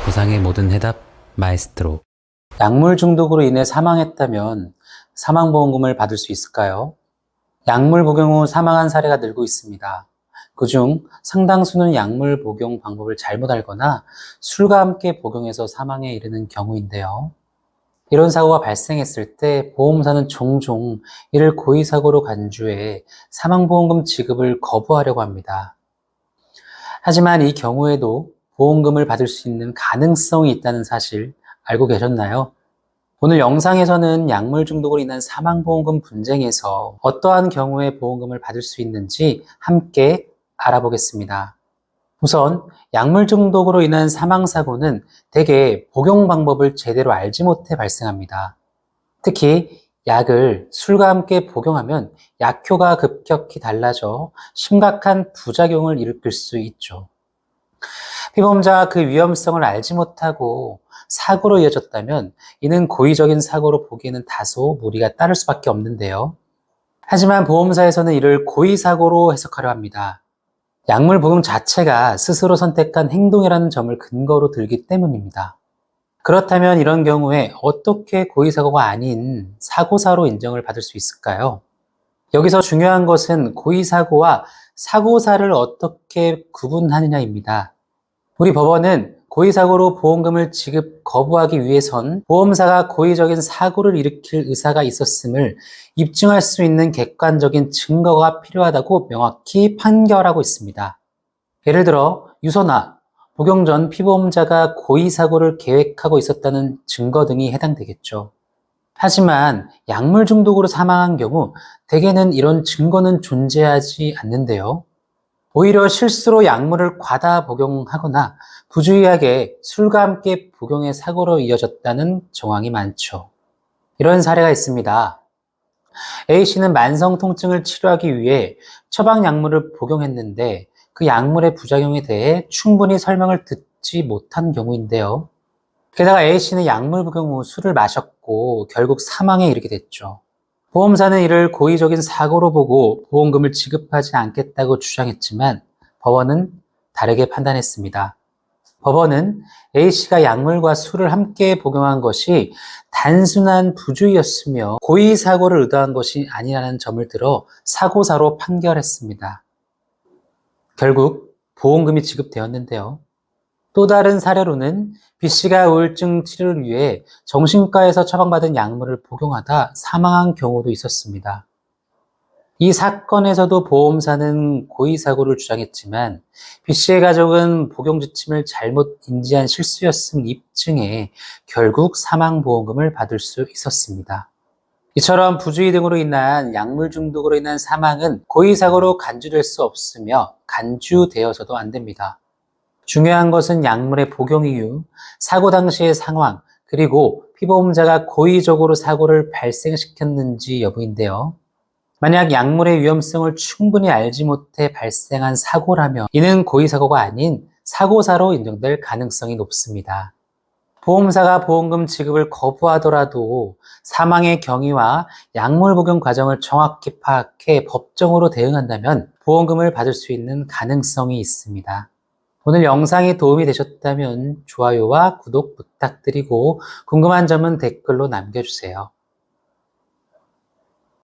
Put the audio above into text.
부상의 모든 해답 마에스트로. 약물 중독으로 인해 사망했다면 사망보험금을 받을 수 있을까요? 약물 복용 후 사망한 사례가 늘고 있습니다. 그중 상당수는 약물 복용 방법을 잘못 알거나 술과 함께 복용해서 사망에 이르는 경우인데요. 이런 사고가 발생했을 때 보험사는 종종 이를 고의사고로 간주해 사망보험금 지급을 거부하려고 합니다. 하지만 이 경우에도 보험금을 받을 수 있는 가능성이 있다는 사실 알고 계셨나요? 오늘 영상에서는 약물 중독으로 인한 사망보험금 분쟁에서 어떠한 경우에 보험금을 받을 수 있는지 함께 알아보겠습니다. 우선 약물 중독으로 인한 사망사고는 대개 복용 방법을 제대로 알지 못해 발생합니다. 특히 약을 술과 함께 복용하면 약효가 급격히 달라져 심각한 부작용을 일으킬 수 있죠. 피보험자가 그 위험성을 알지 못하고 사고로 이어졌다면 이는 고의적인 사고로 보기에는 다소 무리가 따를 수밖에 없는데요. 하지만 보험사에서는 이를 고의사고로 해석하려 합니다. 약물 복용 자체가 스스로 선택한 행동이라는 점을 근거로 들기 때문입니다. 그렇다면 이런 경우에 어떻게 고의사고가 아닌 사고사로 인정을 받을 수 있을까요? 여기서 중요한 것은 고의사고와 사고사를 어떻게 구분하느냐입니다. 우리 법원은 고의사고로 보험금을 지급 거부하기 위해선 보험사가 고의적인 사고를 일으킬 의사가 있었음을 입증할 수 있는 객관적인 증거가 필요하다고 명확히 판결하고 있습니다. 예를 들어 유서나 복용 전 피보험자가 고의사고를 계획하고 있었다는 증거 등이 해당되겠죠. 하지만 약물 중독으로 사망한 경우 대개는 이런 증거는 존재하지 않는데요. 오히려 실수로 약물을 과다 복용하거나 부주의하게 술과 함께 복용해 사고로 이어졌다는 정황이 많죠. 이런 사례가 있습니다. A씨는 만성 통증을 치료하기 위해 처방 약물을 복용했는데 그 약물의 부작용에 대해 충분히 설명을 듣지 못한 경우인데요. 게다가 A씨는 약물 복용 후 술을 마셨고 결국 사망에 이르게 됐죠. 보험사는 이를 고의적인 사고로 보고 보험금을 지급하지 않겠다고 주장했지만 법원은 다르게 판단했습니다. 법원은 A씨가 약물과 술을 함께 복용한 것이 단순한 부주의였으며 고의 사고를 의도한 것이 아니라는 점을 들어 사고사로 판결했습니다. 결국 보험금이 지급되었는데요. 또 다른 사례로는 B씨가 우울증 치료를 위해 정신과에서 처방받은 약물을 복용하다 사망한 경우도 있었습니다. 이 사건에서도 보험사는 고의사고를 주장했지만 B씨의 가족은 복용 지침을 잘못 인지한 실수였음을 입증해 결국 사망보험금을 받을 수 있었습니다. 이처럼 부주의 등으로 인한 약물 중독으로 인한 사망은 고의사고로 간주될 수 없으며 간주되어서도 안 됩니다. 중요한 것은 약물의 복용 이유, 사고 당시의 상황, 그리고 피보험자가 고의적으로 사고를 발생시켰는지 여부인데요. 만약 약물의 위험성을 충분히 알지 못해 발생한 사고라면 이는 고의사고가 아닌 사고사로 인정될 가능성이 높습니다. 보험사가 보험금 지급을 거부하더라도 사망의 경위와 약물 복용 과정을 정확히 파악해 법정으로 대응한다면 보험금을 받을 수 있는 가능성이 있습니다. 오늘 영상이 도움이 되셨다면 좋아요와 구독 부탁드리고 궁금한 점은 댓글로 남겨주세요.